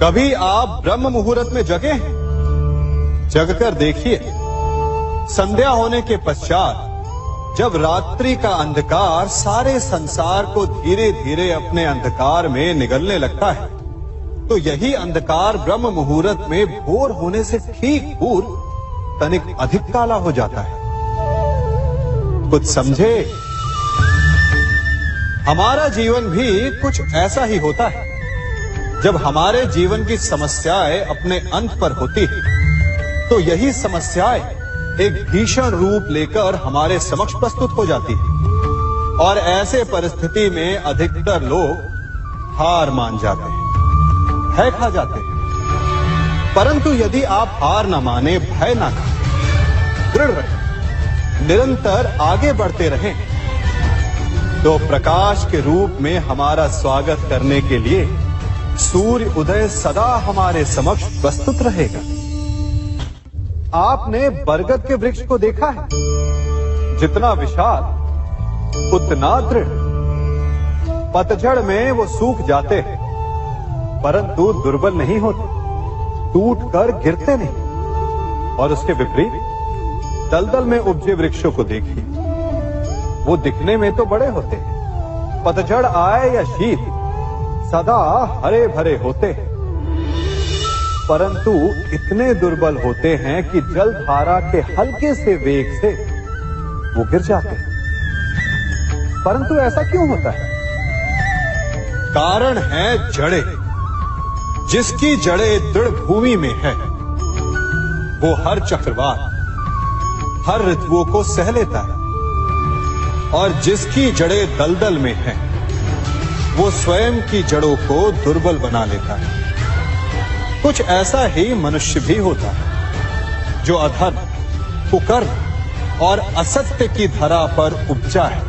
कभी आप ब्रह्म मुहूर्त में जगे हैं? जगकर देखिए, संध्या होने के पश्चात जब रात्रि का अंधकार सारे संसार को धीरे धीरे अपने अंधकार में निगलने लगता है, तो यही अंधकार ब्रह्म मुहूर्त में भोर होने से ठीक पूर्व तनिक अधिक काला हो जाता है। कुछ समझे? हमारा जीवन भी कुछ ऐसा ही होता है। जब हमारे जीवन की समस्याएं अपने अंत पर होती है, तो यही समस्याएं एक भीषण रूप लेकर हमारे समक्ष प्रस्तुत हो जाती है और ऐसे परिस्थिति में अधिकतर लोग हार मान जाते हैं, भय खा जाते हैं। परंतु यदि आप हार न माने, भय न खाएं, दृढ़ रहें, निरंतर आगे बढ़ते रहें, तो प्रकाश के रूप में हमारा स्वागत करने के लिए सूर्य उदय सदा हमारे समक्ष प्रस्तुत रहेगा। आपने बरगद के वृक्ष को देखा है? जितना विशाल उतना दृढ़। पतझड़ में वो सूख जाते हैं, परंतु दुर्बल नहीं होते, टूटकर गिरते नहीं। और उसके विपरीत दलदल में उपजे वृक्षों को देखिए, वो दिखने में तो बड़े होते हैं, पतझड़ आए या शीत सदा हरे भरे होते हैं, परंतु इतने दुर्बल होते हैं कि जलधारा के हल्के से वेग से वो गिर जाते हैं। परंतु ऐसा क्यों होता है? कारण है जड़ें। जिसकी जड़ें दृढ़ भूमि में है, वो हर चक्रवात, हर ऋतुओं को सह लेता है, और जिसकी जड़ें दलदल में है, वो स्वयं की जड़ों को दुर्बल बना लेता है। कुछ ऐसा ही मनुष्य भी होता है, जो अधर्म, कुकर्म और असत्य की धरा पर उपजा है।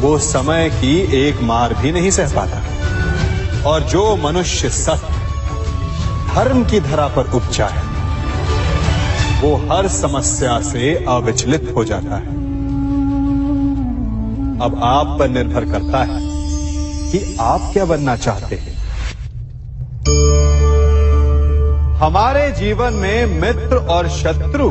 वो समय की एक मार भी नहीं सह पाता, और जो मनुष्य सत्य, धर्म की धरा पर उपजा है, वो हर समस्या से अविचलित हो जाता है। अब आप पर निर्भर करता है कि आप क्या बनना चाहते हैं। हमारे जीवन में मित्र और शत्रु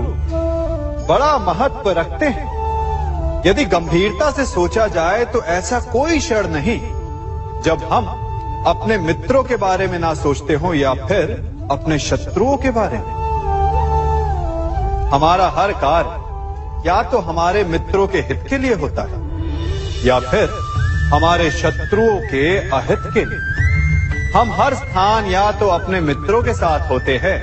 बड़ा महत्व रखते हैं। यदि गंभीरता से सोचा जाए तो ऐसा कोई क्षण नहीं जब हम अपने मित्रों के बारे में ना सोचते हो या फिर अपने शत्रुओं के बारे में। हमारा हर कार्य या तो हमारे मित्रों के हित के लिए होता है या फिर हमारे शत्रुओं के अहित के लिए। हम हर स्थान या तो अपने मित्रों के साथ होते हैं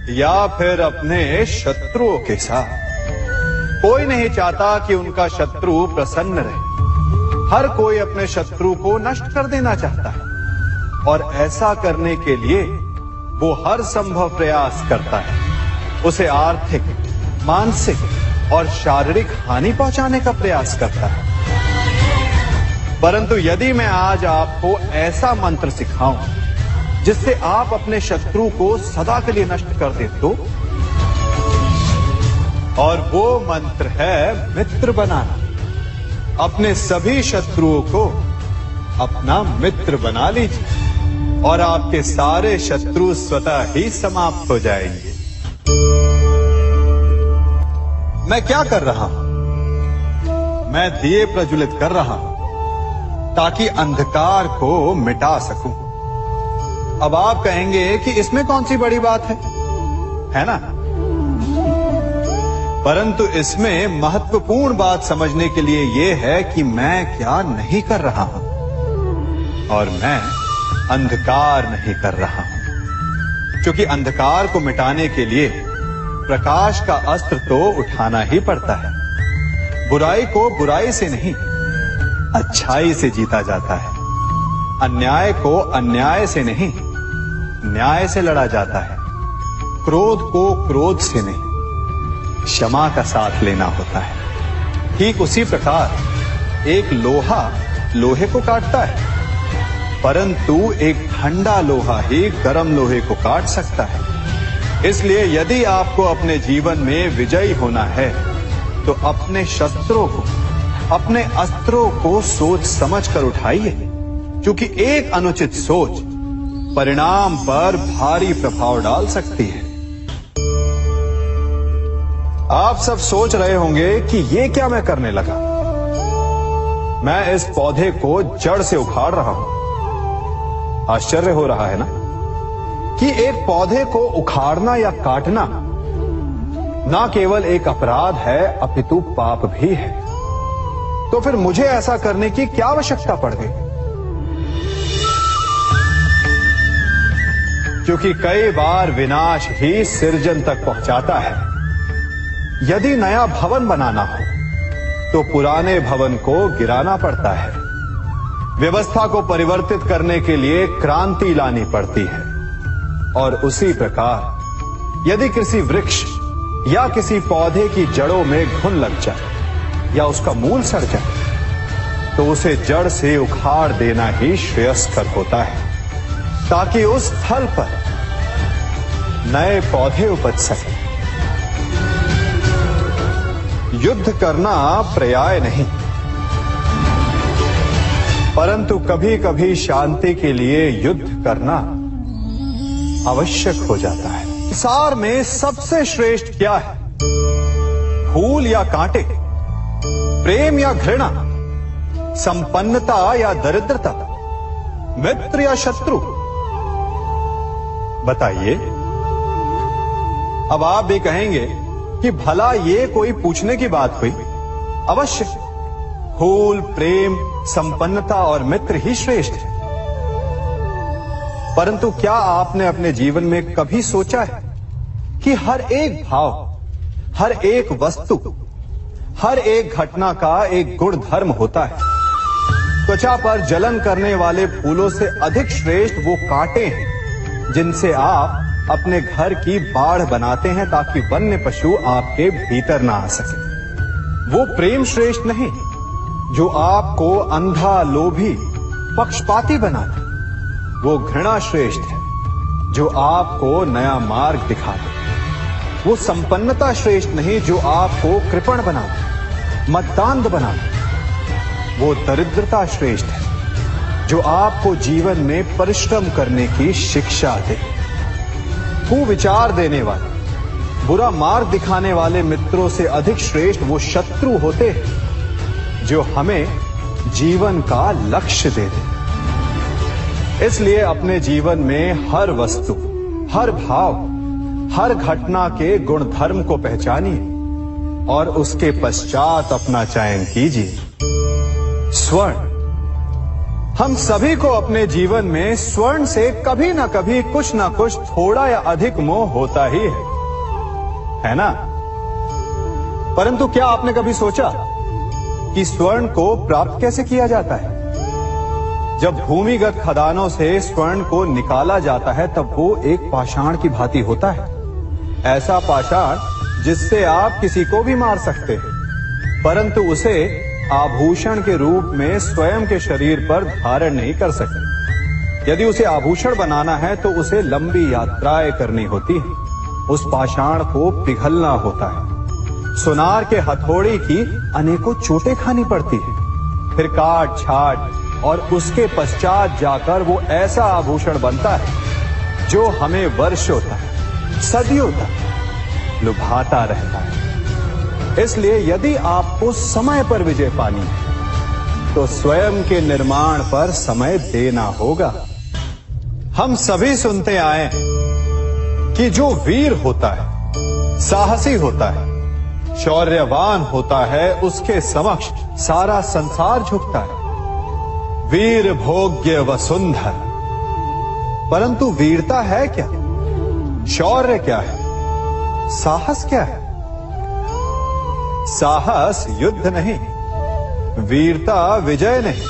या फिर अपने शत्रुओं के साथ। कोई नहीं चाहता कि उनका शत्रु प्रसन्न रहे। हर कोई अपने शत्रु को नष्ट कर देना चाहता है, और ऐसा करने के लिए वो हर संभव प्रयास करता है। उसे आर्थिक, मानसिक और शारीरिक हानि पहुंचाने का प्रयास करता है। परंतु यदि मैं आज आपको ऐसा मंत्र सिखाऊं जिससे आप अपने शत्रु को सदा के लिए नष्ट कर दे तो, और वो मंत्र है मित्र बनाना। अपने सभी शत्रुओं को अपना मित्र बना लीजिए और आपके सारे शत्रु स्वतः ही समाप्त हो जाएंगे। मैं क्या कर रहा हूं? मैं दिए प्रज्वलित कर रहा हूं ताकि अंधकार को मिटा सकूं। अब आप कहेंगे कि इसमें कौन सी बड़ी बात है ना? परंतु इसमें महत्वपूर्ण बात समझने के लिए यह है कि मैं क्या नहीं कर रहा हूं, और मैं अंधकार नहीं कर रहा हूं। क्योंकि अंधकार को मिटाने के लिए प्रकाश का अस्त्र तो उठाना ही पड़ता है। बुराई को बुराई से नहीं, अच्छाई से जीता जाता है। अन्याय को अन्याय से नहीं, न्याय से लड़ा जाता है। क्रोध को क्रोध से नहीं, क्षमा का साथ लेना होता है। ठीक उसी प्रकार एक लोहा लोहे को काटता है, परंतु एक ठंडा लोहा ही गर्म लोहे को काट सकता है। इसलिए यदि आपको अपने जीवन में विजयी होना है, तो अपने शस्त्रों को, अपने अस्त्रों को सोच समझ कर उठाइए, क्योंकि एक अनुचित सोच परिणाम पर भारी प्रभाव डाल सकती है। आप सब सोच रहे होंगे कि ये क्या मैं करने लगा। मैं इस पौधे को जड़ से उखाड़ रहा हूं। आश्चर्य हो रहा है ना कि एक पौधे को उखाड़ना या काटना ना केवल एक अपराध है अपितु पाप भी है। तो फिर मुझे ऐसा करने की क्या आवश्यकता पड़ गई? क्योंकि कई बार विनाश ही सृजन तक पहुंचाता है। यदि नया भवन बनाना हो तो पुराने भवन को गिराना पड़ता है। व्यवस्था को परिवर्तित करने के लिए क्रांति लानी पड़ती है। और उसी प्रकार यदि किसी वृक्ष या किसी पौधे की जड़ों में घुन लग जाए या उसका मूल सड़ जाए तो उसे जड़ से उखाड़ देना ही श्रेयस्कर होता है, ताकि उस स्थल पर नए पौधे उपज सके। युद्ध करना पर्याय नहीं, परंतु कभी कभी शांति के लिए युद्ध करना आवश्यक हो जाता है। संसार में सबसे श्रेष्ठ क्या है? फूल या कांटे, प्रेम या घृणा, संपन्नता या दरिद्रता, मित्र या शत्रु? बताइए। अब आप भी कहेंगे कि भला ये कोई पूछने की बात हुई? अवश्य, फूल, प्रेम, संपन्नता और मित्र ही श्रेष्ठ है। परंतु क्या आपने अपने जीवन में कभी सोचा है कि हर एक भाव, हर एक वस्तु, हर एक घटना का एक गुण धर्म होता है? त्वचा पर जलन करने वाले फूलों से अधिक श्रेष्ठ वो कांटे हैं जिनसे आप अपने घर की बाढ़ बनाते हैं ताकि वन्य पशु आपके भीतर ना आ सके। वो प्रेम श्रेष्ठ नहीं जो आपको अंधा, लोभी, पक्षपाती बनाता। वो घृणा श्रेष्ठ है जो आपको नया मार्ग दिखाता। वो संपन्नता श्रेष्ठ नहीं जो आपको कृपण बनाता, मद्दांध बनाता। वो दरिद्रता श्रेष्ठ है जो आपको जीवन में परिश्रम करने की शिक्षा दे। कुविचार देने वाले, बुरा मार्ग दिखाने वाले मित्रों से अधिक श्रेष्ठ वो शत्रु होते हैं जो हमें जीवन का लक्ष्य दे दें। इसलिए अपने जीवन में हर वस्तु, हर भाव, हर घटना के गुण धर्म को पहचानिए और उसके पश्चात अपना चयन कीजिए। स्वर्ण। हम सभी को अपने जीवन में स्वर्ण से कभी ना कभी कुछ ना कुछ थोड़ा या अधिक मोह होता ही है ना? परंतु क्या आपने कभी सोचा कि स्वर्ण को प्राप्त कैसे किया जाता है? जब भूमिगत खदानों से स्वर्ण को निकाला जाता है तब वो एक पाषाण की भांति होता है। ऐसा पाषाण जिससे आप किसी को भी मार सकते हैं, परंतु उसे आभूषण के रूप में स्वयं के शरीर पर धारण नहीं कर सकते। यदि उसे आभूषण बनाना है तो उसे लंबी यात्राएं करनी होती है। उस पाषाण को पिघलना होता है। सुनार के हथौड़ी की अनेकों चोटें खानी पड़ती है, फिर काट छाट और उसके पश्चात जाकर वो ऐसा आभूषण बनता है जो हमें वर्षों तक, सदियों तक लुभाता रहता है। इसलिए यदि आपको समय पर विजय पानी है तो स्वयं के निर्माण पर समय देना होगा। हम सभी सुनते आए कि जो वीर होता है, साहसी होता है, शौर्यवान होता है, उसके समक्ष सारा संसार झुकता है। वीर भोग्य वसुंधर। परंतु वीरता है क्या? शौर्य क्या है? साहस क्या है? साहस युद्ध नहीं, वीरता विजय नहीं,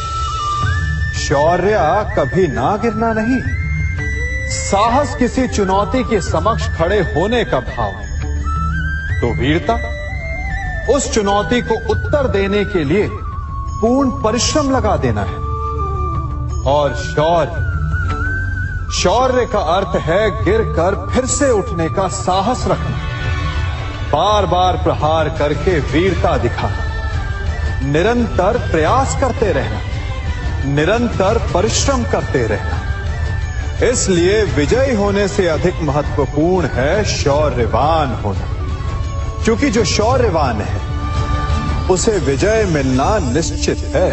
शौर्य कभी ना गिरना नहीं। साहस किसी चुनौती के समक्ष खड़े होने का भाव है, तो वीरता उस चुनौती को उत्तर देने के लिए पूर्ण परिश्रम लगा देना है। और शौर्य का अर्थ है गिरकर फिर से उठने का साहस रखना, बार बार प्रहार करके वीरता दिखाना, निरंतर प्रयास करते रहना, निरंतर परिश्रम करते रहना। इसलिए विजयी होने से अधिक महत्वपूर्ण है शौर्यवान होना, क्योंकि जो शौर्यवान है उसे विजय मिलना निश्चित है।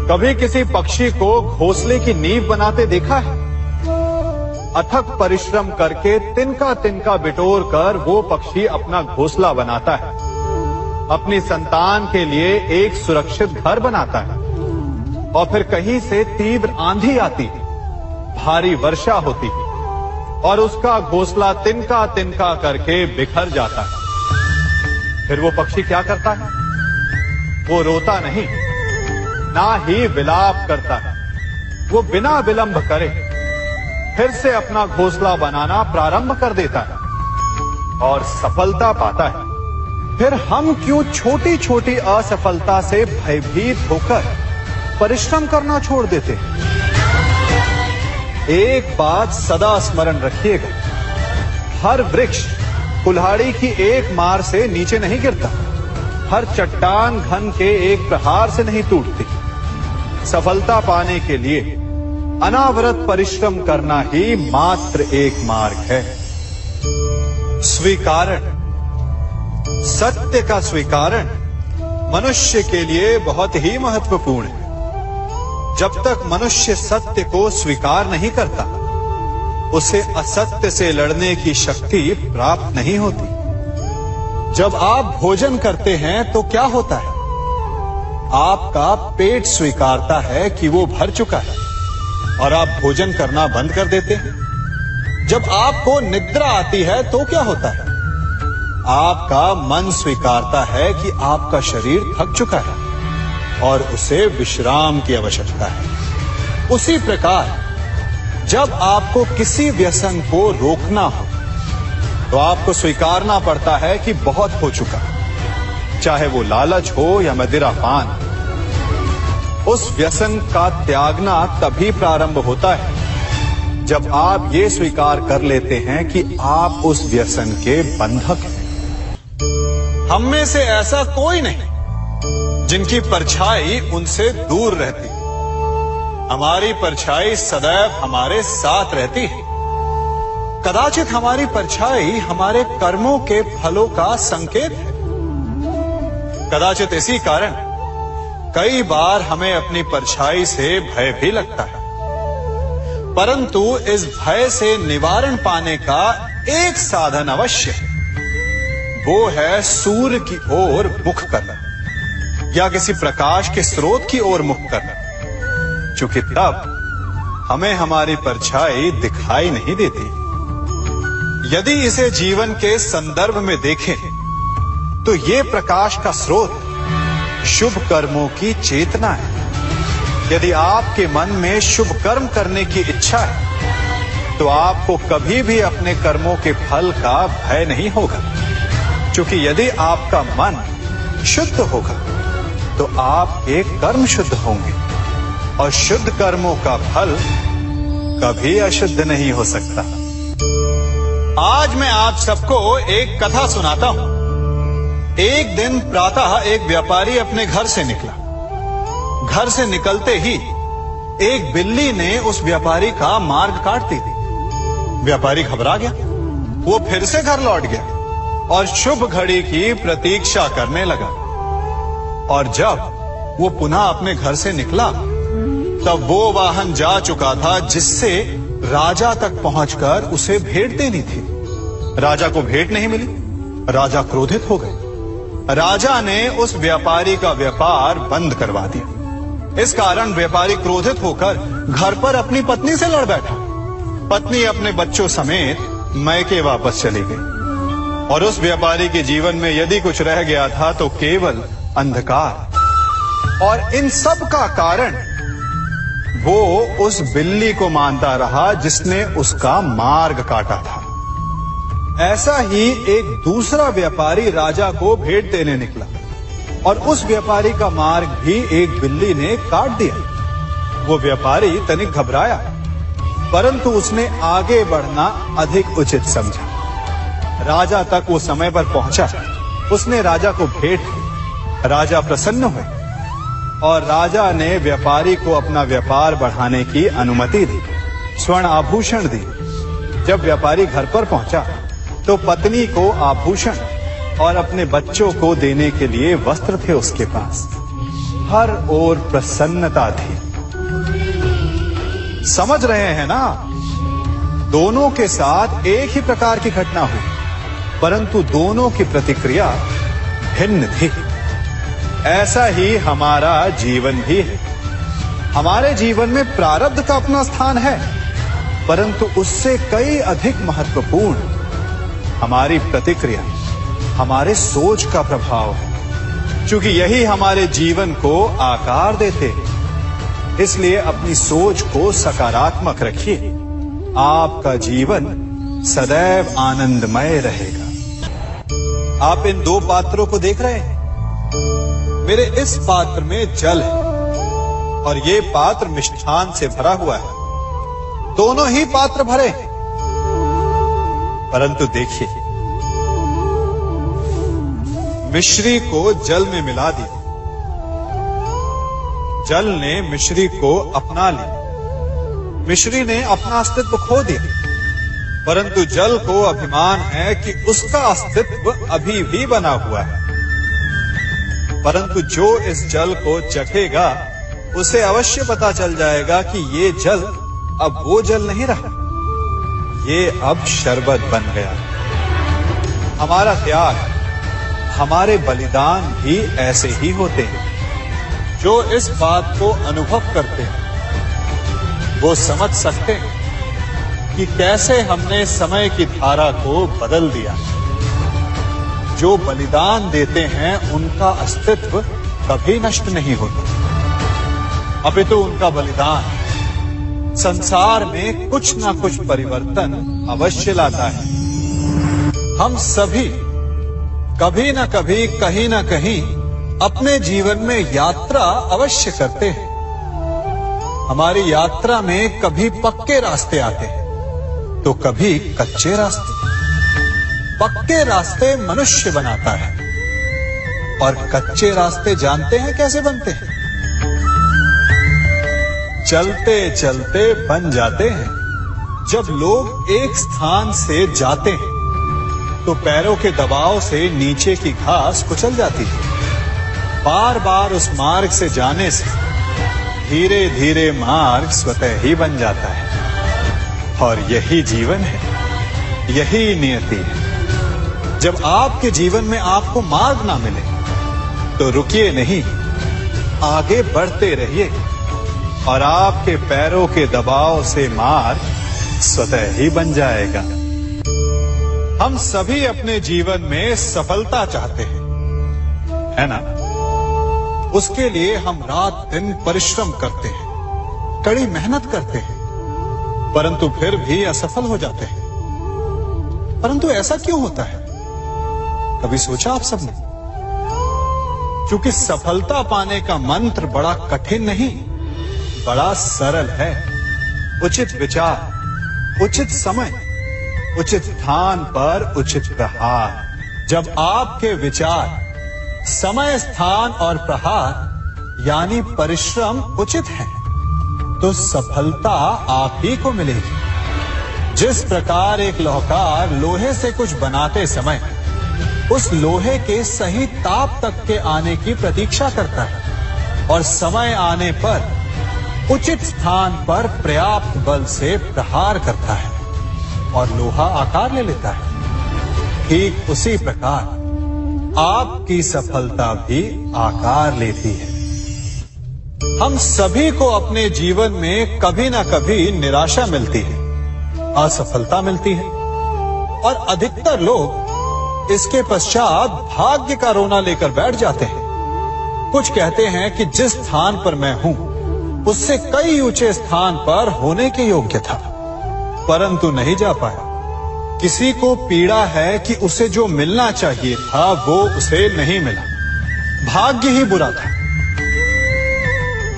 कभी किसी पक्षी को घोंसले की नींव बनाते देखा है? अथक परिश्रम करके तिनका तिनका बिटोर कर वो पक्षी अपना घोंसला बनाता है, अपनी संतान के लिए एक सुरक्षित घर बनाता है, और फिर कहीं से तीव्र आंधी आती है, भारी वर्षा होती है और उसका घोंसला तिनका तिनका करके बिखर जाता है। फिर वो पक्षी क्या करता है? वो रोता नहीं, ना ही विलाप करता है, वो बिना विलंब करे फिर से अपना घोंसला बनाना प्रारंभ कर देता है और सफलता पाता है। फिर हम क्यों छोटी छोटी असफलता से भयभीत होकर परिश्रम करना छोड़ देते हैं? एक बात सदा स्मरण रखिएगा, हर वृक्ष कुल्हाड़ी की एक मार से नीचे नहीं गिरता, हर चट्टान घन के एक प्रहार से नहीं टूटती। सफलता पाने के लिए अनावरत परिश्रम करना ही मात्र एक मार्ग है। स्वीकारण, सत्य का स्वीकारण मनुष्य के लिए बहुत ही महत्वपूर्ण है। जब तक मनुष्य सत्य को स्वीकार नहीं करता, उसे असत्य से लड़ने की शक्ति प्राप्त नहीं होती। जब आप भोजन करते हैं तो क्या होता है? आपका पेट स्वीकारता है कि वो भर चुका है और आप भोजन करना बंद कर देते हैं। जब आपको निद्रा आती है तो क्या होता है? आपका मन स्वीकारता है कि आपका शरीर थक चुका है और उसे विश्राम की आवश्यकता है। उसी प्रकार जब आपको किसी व्यसन को रोकना हो तो आपको स्वीकारना पड़ता है कि बहुत हो चुका, चाहे वो लालच हो या मदिरापान। उस व्यसन का त्यागना तभी प्रारंभ होता है जब आप ये स्वीकार कर लेते हैं कि आप उस व्यसन के बंधक हैं। हम में से ऐसा कोई नहीं जिनकी परछाई उनसे दूर रहती। हमारी परछाई सदैव हमारे साथ रहती है। कदाचित हमारी परछाई हमारे कर्मों के फलों का संकेत है। कदाचित इसी कारण कई बार हमें अपनी परछाई से भय भी लगता है, परंतु इस भय से निवारण पाने का एक साधन अवश्य है। वो है सूर्य की ओर मुख करना या किसी प्रकाश के स्रोत की ओर मुख करना, क्योंकि तब हमें हमारी परछाई दिखाई नहीं देती। यदि इसे जीवन के संदर्भ में देखें तो ये प्रकाश का स्रोत शुभ कर्मों की चेतना है। यदि आपके मन में शुभ कर्म करने की इच्छा है तो आपको कभी भी अपने कर्मों के फल का भय नहीं होगा, क्योंकि यदि आपका मन शुद्ध होगा तो आपके कर्म शुद्ध होंगे और शुद्ध कर्मों का फल कभी अशुद्ध नहीं हो सकता। आज मैं आप सबको एक कथा सुनाता हूं। एक दिन प्रातः एक व्यापारी अपने घर से निकला। घर से निकलते ही एक बिल्ली ने उस व्यापारी का मार्ग काट दी। व्यापारी घबरा गया, वो फिर से घर लौट गया और शुभ घड़ी की प्रतीक्षा करने लगा। और जब वो पुनः अपने घर से निकला तब वो वाहन जा चुका था जिससे राजा तक पहुंचकर उसे भेंट देनी थी। राजा को भेंट नहीं मिली। राजा क्रोधित हो गए। राजा ने उस व्यापारी का व्यापार बंद करवा दिया। इस कारण व्यापारी क्रोधित होकर घर पर अपनी पत्नी से लड़ बैठा। पत्नी अपने बच्चों समेत मैके वापस चली गई और उस व्यापारी के जीवन में यदि कुछ रह गया था तो केवल अंधकार। और इन सब का कारण वो उस बिल्ली को मानता रहा जिसने उसका मार्ग काटा था। ऐसा ही एक दूसरा व्यापारी राजा को भेंट देने निकला और उस व्यापारी का मार्ग भी एक बिल्ली ने काट दिया। वो व्यापारी तनिक घबराया, परंतु उसने आगे बढ़ना अधिक उचित समझा। राजा तक वो समय पर पहुंचा। उसने राजा को भेंट दी। राजा प्रसन्न हुए और राजा ने व्यापारी को अपना व्यापार बढ़ाने की अनुमति दी। स्वर्ण आभूषण दिए। जब व्यापारी घर पर पहुंचा तो पत्नी को आभूषण और अपने बच्चों को देने के लिए वस्त्र थे उसके पास। हर ओर प्रसन्नता थी। समझ रहे हैं ना, दोनों के साथ एक ही प्रकार की घटना हुई, परंतु दोनों की प्रतिक्रिया भिन्न थी। ऐसा ही हमारा जीवन भी है। हमारे जीवन में प्रारब्ध का अपना स्थान है, परंतु उससे कई अधिक महत्वपूर्ण हमारी प्रतिक्रिया, हमारे सोच का प्रभाव है। क्योंकि यही हमारे जीवन को आकार देते हैं, इसलिए अपनी सोच को सकारात्मक रखिए। आपका जीवन सदैव आनंदमय रहेगा। आप इन दो पात्रों को देख रहे हैं। मेरे इस पात्र में जल है और ये पात्र मिष्ठान से भरा हुआ है। दोनों ही पात्र भरे हैं, परंतु देखिए, मिश्री को जल में मिला दिया, जल ने मिश्री को अपना लिया, मिश्री ने अपना अस्तित्व खो दिया, परंतु जल को अभिमान है कि उसका अस्तित्व अभी भी बना हुआ है। परंतु जो इस जल को चखेगा उसे अवश्य पता चल जाएगा कि ये जल अब वो जल नहीं रहा, ये अब शरबत बन गया। हमारा त्याग, हमारे बलिदान भी ऐसे ही होते हैं। जो इस बात को अनुभव करते हैं वो समझ सकते हैं कि कैसे हमने समय की धारा को बदल दिया। जो बलिदान देते हैं उनका अस्तित्व कभी नष्ट नहीं होता, अपितु उनका बलिदान संसार में कुछ ना कुछ परिवर्तन अवश्य लाता है। हम सभी कभी ना कभी, कहीं ना कहीं अपने जीवन में यात्रा अवश्य करते हैं। हमारी यात्रा में कभी पक्के रास्ते आते हैं तो कभी कच्चे रास्ते। पक्के रास्ते मनुष्य बनाता है और कच्चे रास्ते जानते हैं कैसे बनते हैं? चलते चलते बन जाते हैं। जब लोग एक स्थान से जाते हैं तो पैरों के दबाव से नीचे की घास कुचल जाती है। बार बार उस मार्ग से जाने से धीरे धीरे मार्ग स्वतः ही बन जाता है। और यही जीवन है, यही नियति है। जब आपके जीवन में आपको मार्ग ना मिले तो रुकिए नहीं, आगे बढ़ते रहिए और आपके पैरों के दबाव से मार्ग स्वतः ही बन जाएगा। हम सभी अपने जीवन में सफलता चाहते हैं, है ना? उसके लिए हम रात दिन परिश्रम करते हैं, कड़ी मेहनत करते हैं, परंतु फिर भी असफल हो जाते हैं। परंतु ऐसा क्यों होता है? कभी सोचा आप सबने? क्योंकि सफलता पाने का मंत्र बड़ा कठिन नहीं, बड़ा सरल है। उचित विचार, उचित समय, उचित स्थान पर उचित प्रहार। जब आपके विचार, समय, स्थान और प्रहार यानी परिश्रम उचित है तो सफलता आप ही को मिलेगी। जिस प्रकार एक लोहार लोहे से कुछ बनाते समय उस लोहे के सही ताप तक के आने की प्रतीक्षा करता है और समय आने पर उचित स्थान पर पर्याप्त बल से प्रहार करता है और लोहा आकार ले लेता है, ठीक उसी प्रकार आपकी सफलता भी आकार लेती है। हम सभी को अपने जीवन में कभी ना कभी निराशा मिलती है, असफलता मिलती है और अधिकतर लोग इसके पश्चात भाग्य का रोना लेकर बैठ जाते हैं। कुछ कहते हैं कि जिस स्थान पर मैं हूं उससे कई ऊंचे स्थान पर होने के योग्य था, परंतु नहीं जा पाया। किसी को पीड़ा है कि उसे जो मिलना चाहिए था वो उसे नहीं मिला, भाग्य ही बुरा था।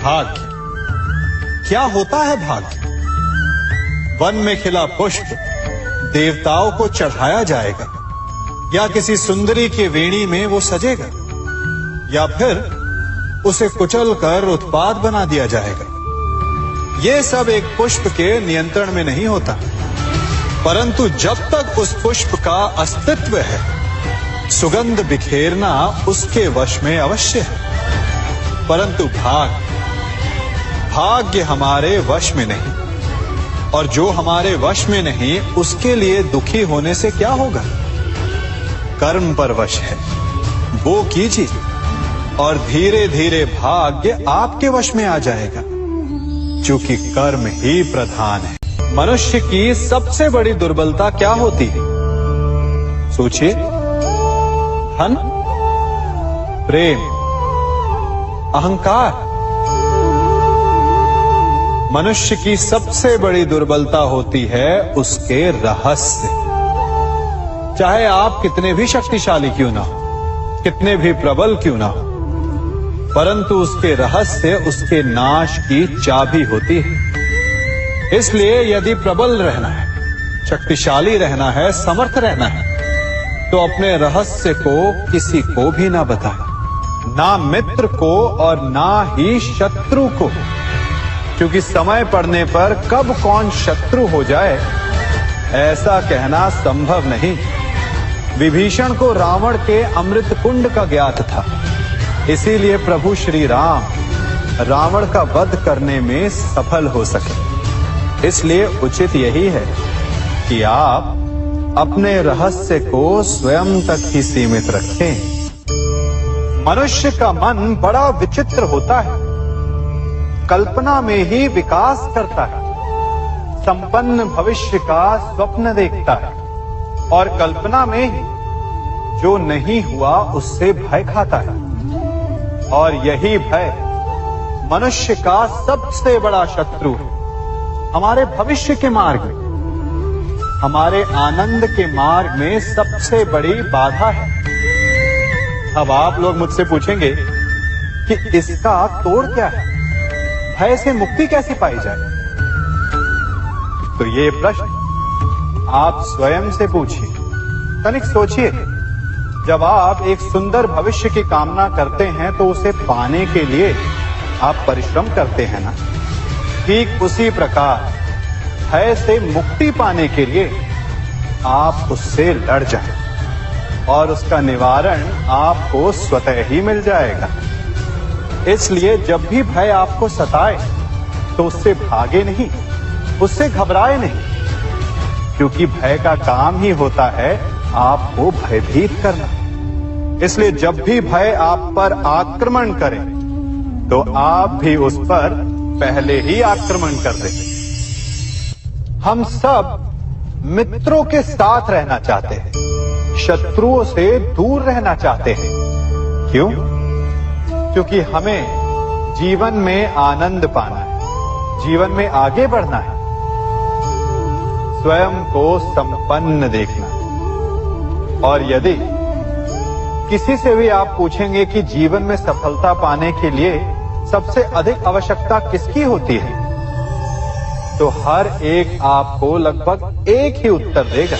भाग्य क्या होता है? भाग्य वन में खिला पुष्प देवताओं को चढ़ाया जाएगा या किसी सुंदरी की वेणी में वो सजेगा या फिर उसे कुचल कर उत्पाद बना दिया जाएगा। ये सब एक पुष्प के नियंत्रण में नहीं होता, परंतु जब तक उस पुष्प का अस्तित्व है, सुगंध बिखेरना उसके वश में अवश्य है। परंतु भाग्य हमारे वश में नहीं, और जो हमारे वश में नहीं उसके लिए दुखी होने से क्या होगा। कर्म पर वश है, वो कीजिए और धीरे धीरे भाग्य आपके वश में आ जाएगा, क्योंकि कर्म ही प्रधान है। मनुष्य की सबसे बड़ी दुर्बलता क्या होती है? सोचिए। धन, प्रेम, अहंकार। मनुष्य की सबसे बड़ी दुर्बलता होती है उसके रहस्य। चाहे आप कितने भी शक्तिशाली क्यों ना हो, कितने भी प्रबल क्यों ना हो, परंतु उसके रहस्य उसके नाश की चाबी होती है। इसलिए यदि प्रबल रहना है, शक्तिशाली रहना है, समर्थ रहना है, तो अपने रहस्य को किसी को भी ना बताएं, ना मित्र को और ना ही शत्रु को, क्योंकि समय पड़ने पर कब कौन शत्रु हो जाए ऐसा कहना संभव नहीं। विभीषण को रावण के अमृत कुंड का ज्ञात था, इसीलिए प्रभु श्री राम रावण का वध करने में सफल हो सके। इसलिए उचित यही है कि आप अपने रहस्य को स्वयं तक ही सीमित रखें। मनुष्य का मन बड़ा विचित्र होता है, कल्पना में ही विकास करता है, संपन्न भविष्य का स्वप्न देखता है और कल्पना में ही जो नहीं हुआ उससे भय खाता है। और यही भय मनुष्य का सबसे बड़ा शत्रु है। हमारे भविष्य के मार्ग में, हमारे आनंद के मार्ग में सबसे बड़ी बाधा है। अब आप लोग मुझसे पूछेंगे कि इसका तोड़ क्या है, भय से मुक्ति कैसे पाई जाए? तो ये प्रश्न आप स्वयं से पूछिए। तनिक सोचिए, जब आप एक सुंदर भविष्य की कामना करते हैं तो उसे पाने के लिए आप परिश्रम करते हैं ना। ठीक उसी प्रकार भय से मुक्ति पाने के लिए आप उससे लड़ जाएं और उसका निवारण आपको स्वतः ही मिल जाएगा। इसलिए जब भी भय आपको सताए तो उससे भागे नहीं, उससे घबराए नहीं, क्योंकि भय का काम ही होता है आपको भयभीत करना। इसलिए जब भी भय आप पर आक्रमण करे तो आप भी उस पर पहले ही आक्रमण कर दें। हम सब मित्रों के साथ रहना चाहते हैं, शत्रुओं से दूर रहना चाहते हैं। क्यों? क्योंकि हमें जीवन में आनंद पाना है, जीवन में आगे बढ़ना है, स्वयं को संपन्न देखना है। और यदि किसी से भी आप पूछेंगे कि जीवन में सफलता पाने के लिए सबसे अधिक आवश्यकता किसकी होती है, तो हर एक आपको लगभग एक ही उत्तर देगा।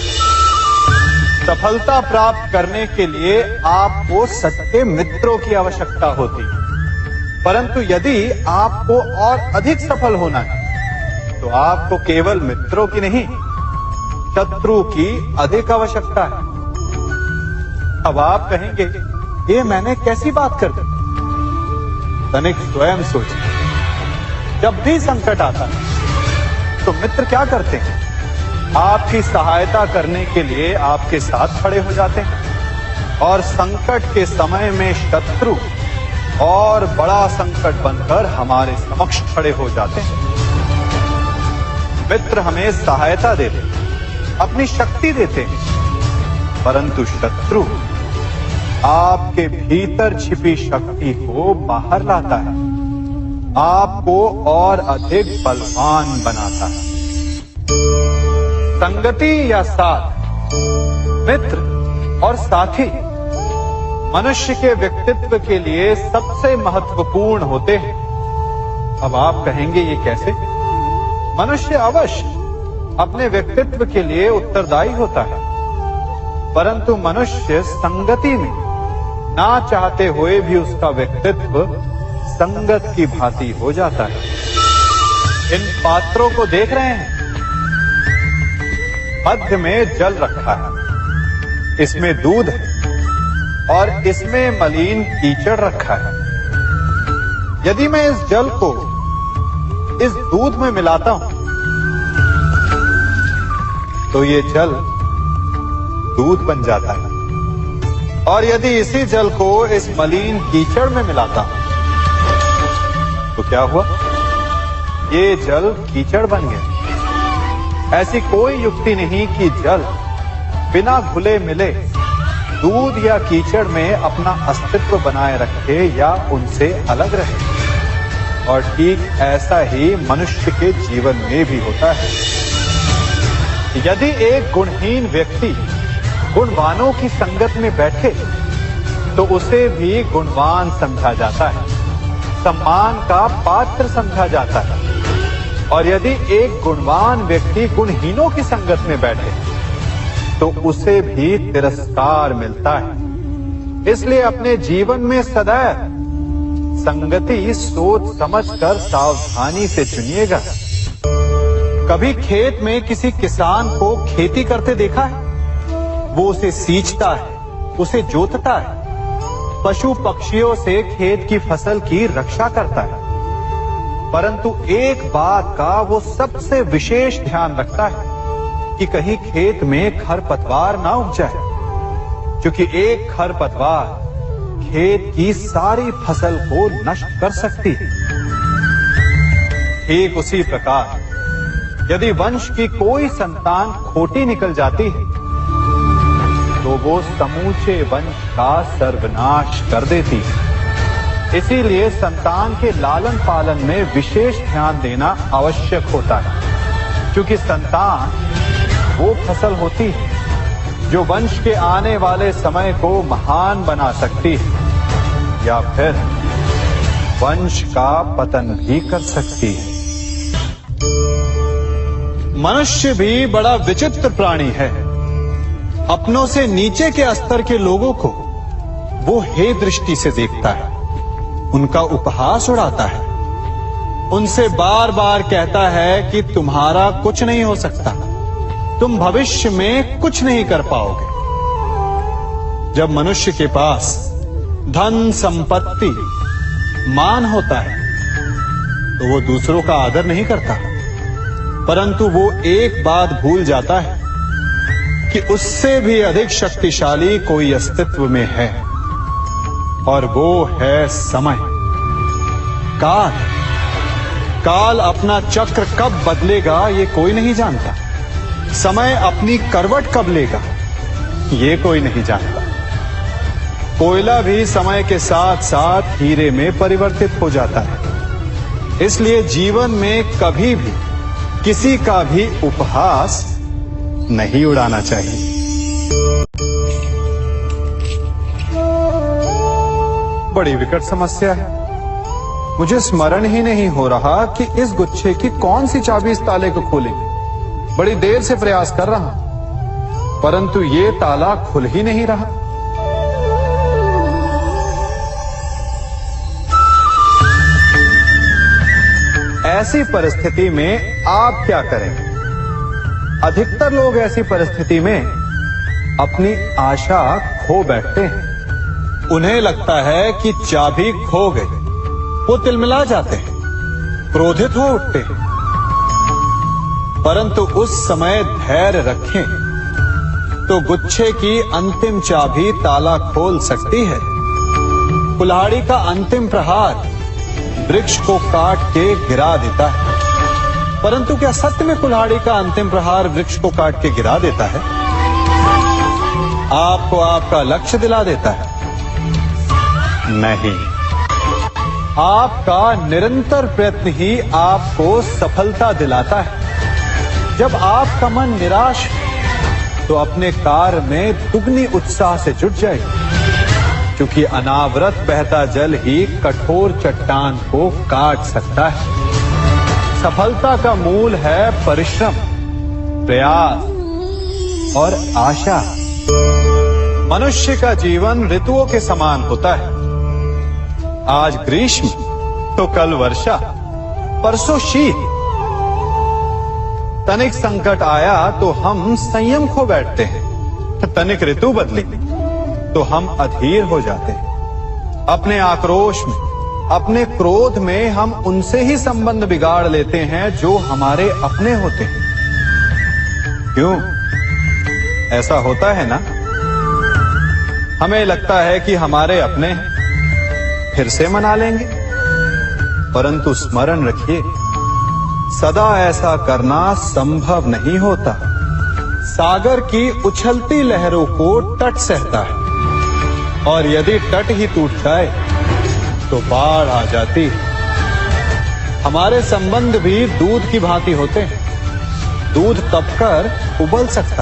सफलता प्राप्त करने के लिए आपको सच्चे मित्रों की आवश्यकता होती है। परंतु यदि आपको और अधिक सफल होना है तो आपको केवल मित्रों की नहीं, शत्रु की अधिक आवश्यकता है। अब आप कहेंगे, ये मैंने कैसी बात कर दी? तनिक स्वयं सोचिए। जब भी संकट आता है तो मित्र क्या करते हैं? आपकी सहायता करने के लिए आपके साथ खड़े हो जाते हैं, और संकट के समय में शत्रु और बड़ा संकट बनकर हमारे समक्ष खड़े हो जाते हैं। मित्र हमें सहायता देते हैं, अपनी शक्ति देते हैं, परंतु शत्रु आपके भीतर छिपी शक्ति को बाहर लाता है, आपको और अधिक बलवान बनाता है। संगति या साथ, मित्र और साथी मनुष्य के व्यक्तित्व के लिए सबसे महत्वपूर्ण होते हैं। अब आप कहेंगे, ये कैसे? मनुष्य अवश्य अपने व्यक्तित्व के लिए उत्तरदायी होता है, परंतु मनुष्य संगति में ना चाहते हुए भी उसका व्यक्तित्व संगत की भांति हो जाता है। इन पात्रों को देख रहे हैं? मध्य में जल रखा है, इसमें दूध है और इसमें मलिन कीचड़ रखा है। यदि मैं इस जल को इस दूध में मिलाता हूं तो ये जल दूध बन जाता है, और यदि इसी जल को इस मलिन कीचड़ में मिलाता हूं तो क्या हुआ? ये जल कीचड़ बन गया। ऐसी कोई युक्ति नहीं कि जल बिना घुले मिले दूध या कीचड़ में अपना अस्तित्व बनाए रखे या उनसे अलग रहे। और ठीक ऐसा ही मनुष्य के जीवन में भी होता है। यदि एक गुणहीन व्यक्ति गुणवानों की संगत में बैठे तो उसे भी गुणवान समझा जाता है, सम्मान का पात्र समझा जाता है। और यदि एक गुणवान व्यक्ति गुणहीनों की संगत में बैठे तो उसे भी तिरस्कार मिलता है। इसलिए अपने जीवन में सदैव संगति सोच समझकर सावधानी से चुनिएगा। कभी खेत में किसी किसान को खेती करते देखा है? वो उसे सींचता है, उसे जोतता है, पशु पक्षियों से खेत की फसल की रक्षा करता है, परंतु एक बात का वो सबसे विशेष ध्यान रखता है कि कहीं खेत में खरपतवार ना उग जाए, क्योंकि एक खरपतवार खेत की सारी फसल को नष्ट कर सकती है। ठीक उसी प्रकार यदि वंश की कोई संतान खोटी निकल जाती है तो वो समूचे वंश का सर्वनाश कर देती है। इसीलिए संतान के लालन पालन में विशेष ध्यान देना आवश्यक होता है, क्योंकि संतान वो फसल होती है जो वंश के आने वाले समय को महान बना सकती है या फिर वंश का पतन भी कर सकती है। मनुष्य भी बड़ा विचित्र प्राणी है। अपनों से नीचे के स्तर के लोगों को वो हे दृष्टि से देखता है, उनका उपहास उड़ाता है, उनसे बार बार कहता है कि तुम्हारा कुछ नहीं हो सकता, तुम भविष्य में कुछ नहीं कर पाओगे। जब मनुष्य के पास धन संपत्ति मान होता है तो वो दूसरों का आदर नहीं करता, परंतु वो एक बात भूल जाता है कि उससे भी अधिक शक्तिशाली कोई अस्तित्व में है, और वो है समय। काल काल अपना चक्र कब बदलेगा ये कोई नहीं जानता। समय अपनी करवट कब लेगा ये कोई नहीं जानता। कोयला भी समय के साथ साथ हीरे में परिवर्तित हो जाता है। इसलिए जीवन में कभी भी किसी का भी उपहास नहीं उड़ाना चाहिए। बड़ी विकट समस्या है। मुझे स्मरण ही नहीं हो रहा कि इस गुच्छे की कौन सी चाबी इस ताले को खोलेगी। बड़ी देर से प्रयास कर रहा हूं, परंतु ये ताला खुल ही नहीं रहा। ऐसी परिस्थिति में आप क्या करेंगे? अधिकतर लोग ऐसी परिस्थिति में अपनी आशा खो बैठते हैं। उन्हें लगता है कि चाबी खो गई। वो तिलमिला जाते हैं, क्रोधित हो उठते हैं, परंतु उस समय धैर्य रखें तो गुच्छे की अंतिम चाबी ताला खोल सकती है। कुल्हाड़ी का अंतिम प्रहार वृक्ष को काट के गिरा देता है, परंतु क्या सत्य में कुल्हाड़ी का अंतिम प्रहार वृक्ष को काट के गिरा देता है? आपको आपका लक्ष्य दिला देता है? नहीं, आपका निरंतर प्रयत्न ही आपको सफलता दिलाता है। जब आपका मन निराश तो अपने कार्य में दुगनी उत्साह से जुट जाइए, क्योंकि अनावरत बहता जल ही कठोर चट्टान को काट सकता है। सफलता का मूल है परिश्रम, प्रयास और आशा। मनुष्य का जीवन ऋतुओं के समान होता है। आज ग्रीष्म तो कल वर्षा, परसों शीत तनिक संकट आया तो हम संयम खो बैठते हैं, तनिक ऋतु बदली तो हम अधीर हो जाते हैं। अपने आक्रोश में, अपने क्रोध में हम उनसे ही संबंध बिगाड़ लेते हैं जो हमारे अपने होते हैं। क्यों ऐसा होता है ना? हमें लगता है कि हमारे अपने फिर से मना लेंगे, परंतु स्मरण रखिए, सदा ऐसा करना संभव नहीं होता। सागर की उछलती लहरों को तट सहता है, और यदि तट ही टूट जाए तो बाढ़ आ जाती है। हमारे संबंध भी दूध की भांति होते हैं, दूध तपकर उबल सकता है।